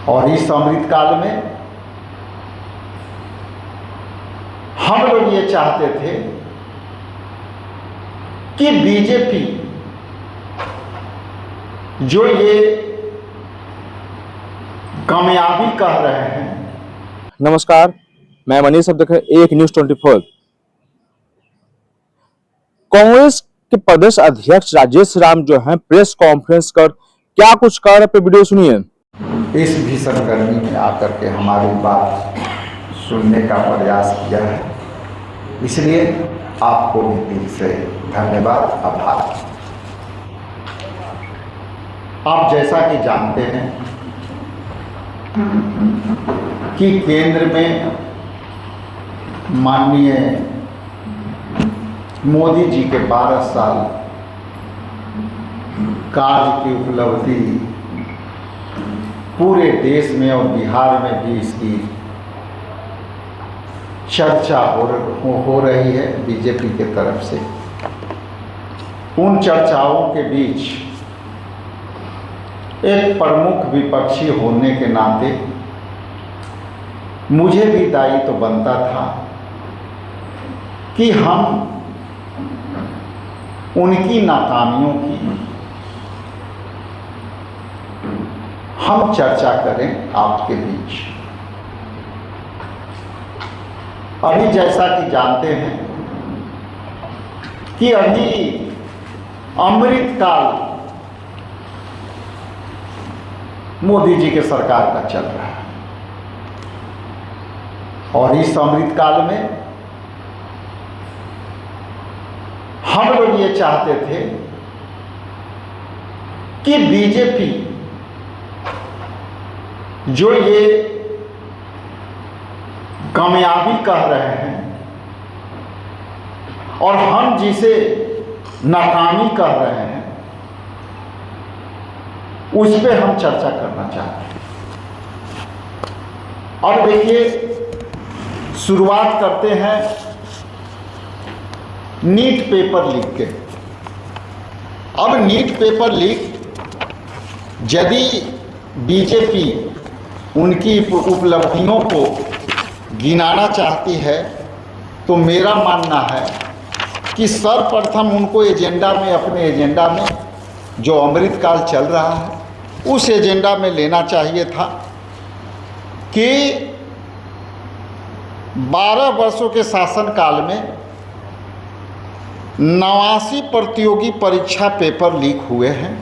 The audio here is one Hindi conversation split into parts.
और इस अमृतकाल में हम लोग ये चाहते थे कि बीजेपी जो ये कामयाबी कह रहे हैं। नमस्कार, मैं मनीष, अब देख रहे हैं एक न्यूज 24। कांग्रेस के प्रदेश अध्यक्ष राजेश राम जो हैं प्रेस कॉन्फ्रेंस कर क्या कुछ कह रहे, वीडियो सुनिए। इस भीषण गर्मी में आकर के हमारी बात सुनने का प्रयास किया है, इसलिए आपको भी दिल से धन्यवाद, आभार। आप जैसा कि जानते हैं कि केंद्र में माननीय मोदी जी के 12 साल कार्य की उपलब्धि पूरे देश में और बिहार में भी इसकी चर्चा हो रही है बीजेपी के तरफ से। उन चर्चाओं के बीच एक प्रमुख विपक्षी होने के नाते मुझे भी दायित्व बनता था कि हम उनकी नाकामियों की हम चर्चा करें आपके बीच। अभी जैसा कि जानते हैं कि अभी अमृतकाल मोदी जी के सरकार का चल रहा है और इस अमृतकाल में हम लोग ये चाहते थे कि बीजेपी जो ये कामयाबी कह रहे हैं और हम जिसे नाकामी कह रहे हैं, उस पर हम चर्चा करना चाहते हैं। और देखिए, शुरुआत करते हैं नीट पेपर लीक के। अब नीट पेपर लीक यदि बीजेपी उनकी उपलब्धियों को गिनाना चाहती है तो मेरा मानना है कि सर्वप्रथम उनको एजेंडा में, अपने एजेंडा में जो अमृतकाल चल रहा है उस एजेंडा में लेना चाहिए था कि 12 वर्षों के शासनकाल में 89 प्रतियोगी परीक्षा पेपर लीक हुए हैं,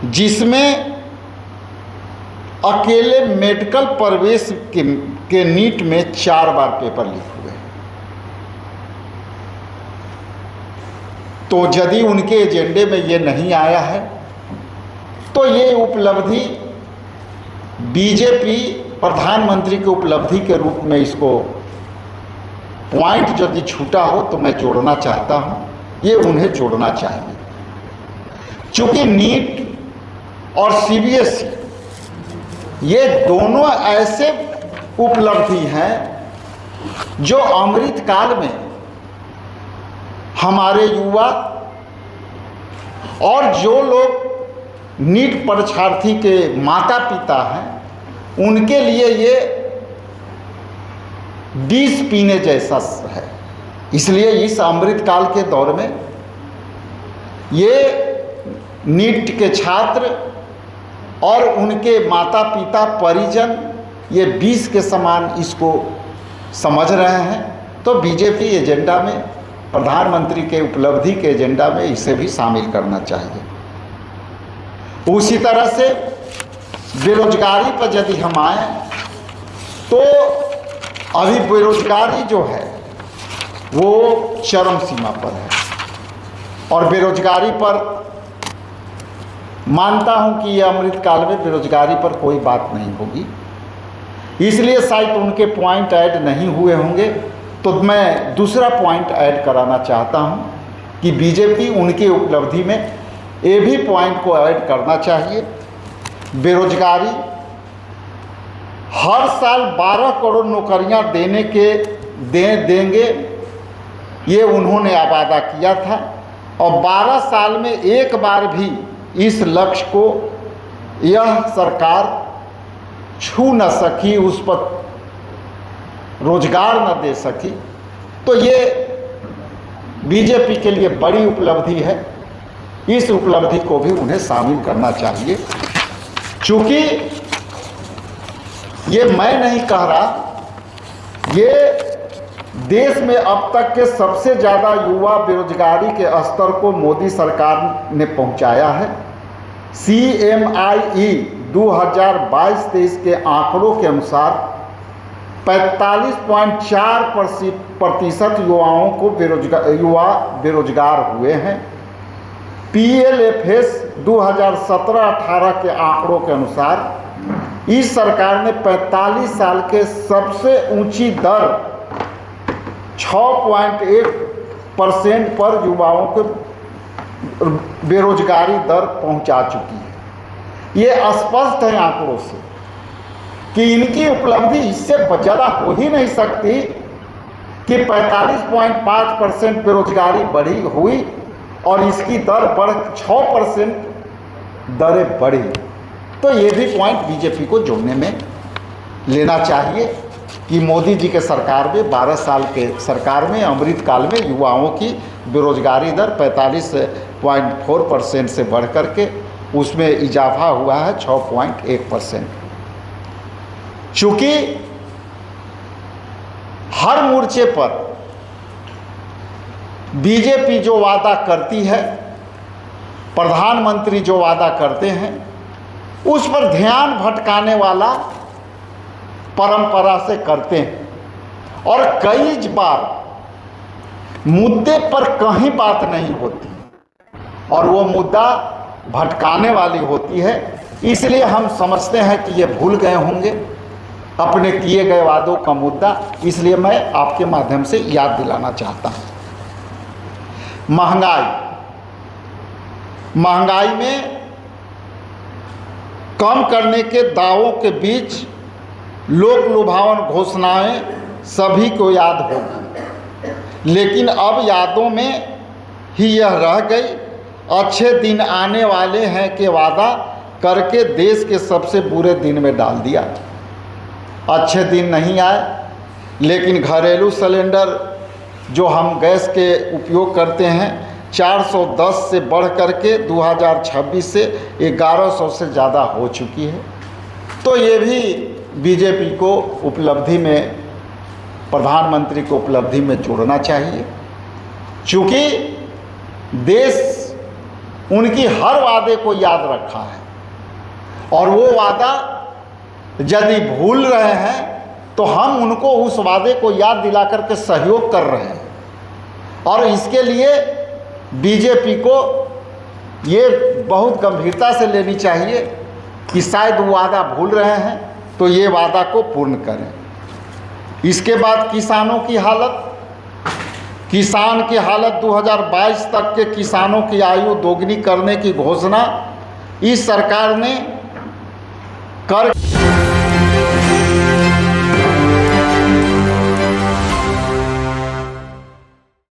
जिसमें अकेले मेडिकल प्रवेश के नीट में 4 बार पेपर लीक हुए। तो यदि उनके एजेंडे में ये नहीं आया है तो ये उपलब्धि बीजेपी प्रधानमंत्री की उपलब्धि के रूप में इसको पॉइंट यदि छूटा हो तो मैं जोड़ना चाहता हूँ, ये उन्हें जोड़ना चाहिए। चूँकि नीट और सीबीएसई ये दोनों ऐसे उपलब्धि हैं जो अमृतकाल में हमारे युवा और जो लोग नीट परीक्षार्थी के माता पिता हैं उनके लिए ये विष पीने जैसा है। इसलिए इस अमृतकाल के दौर में ये नीट के छात्र और उनके माता पिता परिजन ये विष के समान इसको समझ रहे हैं। तो बीजेपी एजेंडा में, प्रधानमंत्री के उपलब्धि के एजेंडा में इसे भी शामिल करना चाहिए। उसी तरह से बेरोजगारी पर यदि हम आए तो अभी बेरोजगारी जो है वो चरम सीमा पर है और बेरोजगारी पर मानता हूं कि यह अमृतकाल में बेरोजगारी पर कोई बात नहीं होगी, इसलिए शायद उनके पॉइंट ऐड नहीं हुए होंगे। तो मैं दूसरा पॉइंट ऐड कराना चाहता हूं कि बीजेपी उनकी उपलब्धि में ये भी पॉइंट को ऐड करना चाहिए। बेरोजगारी, हर साल 12 करोड़ नौकरियां देंगे ये उन्होंने वादा किया था और 12 साल में एक बार भी इस लक्ष्य को यह सरकार छू न सकी, उस पर रोजगार न दे सकी, तो ये बीजेपी के लिए बड़ी उपलब्धि है। इस उपलब्धि को भी उन्हें शामिल करना चाहिए। चूँकि ये मैं नहीं कह रहा, ये देश में अब तक के सबसे ज़्यादा युवा बेरोजगारी के स्तर को मोदी सरकार ने पहुंचाया है। CMIE 2022-23 के आंकड़ों के अनुसार 45.4% युवाओं को बेरोजगार हुए हैं। PLFS 2017-18 के आंकड़ों के अनुसार इस सरकार ने 45 साल के सबसे ऊंची दर 6.1% पर युवाओं को बेरोजगारी दर पहुंचा चुकी है। ये स्पष्ट है आंकड़ों से कि इनकी उपलब्धि इससे ज़्यादा हो ही नहीं सकती कि 45.5% बेरोजगारी बढ़ी हुई और इसकी दर बढ़ 6% दरें बढ़ी। तो ये भी पॉइंट बीजेपी को जोड़ने में लेना चाहिए कि मोदी जी के सरकार में 12 साल के सरकार में अमृतकाल में युवाओं की बेरोजगारी दर 45.4% से बढ़ करके उसमें इजाफा हुआ है 6.1%। चूँकि हर मोर्चे पर बीजेपी जो वादा करती है, प्रधानमंत्री जो वादा करते हैं, उस पर ध्यान भटकाने वाला परंपरा से करते हैं और कई बार मुद्दे पर कहीं बात नहीं होती और वो मुद्दा भटकाने वाली होती है। इसलिए हम समझते हैं कि ये भूल गए होंगे अपने किए गए वादों का मुद्दा। इसलिए मैं आपके माध्यम से याद दिलाना चाहता हूँ। महंगाई में कम करने के दावों के बीच लोक लुभावन घोषणाएं सभी को याद होगी, लेकिन अब यादों में ही यह रह गई। अच्छे दिन आने वाले हैं के वादा करके देश के सबसे बुरे दिन में डाल दिया। अच्छे दिन नहीं आए, लेकिन घरेलू सिलेंडर जो हम गैस के उपयोग करते हैं 410 से बढ़ करके 2026 से 1100 से ज़्यादा हो चुकी है। तो ये भी बीजेपी को उपलब्धि में, प्रधानमंत्री को उपलब्धि में जोड़ना चाहिए। चूँकि देश उनकी हर वादे को याद रखा है और वो वादा यदि भूल रहे हैं तो हम उनको उस वादे को याद दिला करके सहयोग कर रहे हैं। और इसके लिए बीजेपी को ये बहुत गंभीरता से लेनी चाहिए कि शायद वो वादा भूल रहे हैं तो ये वादा को पूर्ण करें। इसके बाद किसानों की हालत, किसान की हालत 2022 तक के किसानों की आयु दोगुनी करने की घोषणा इस सरकार ने कर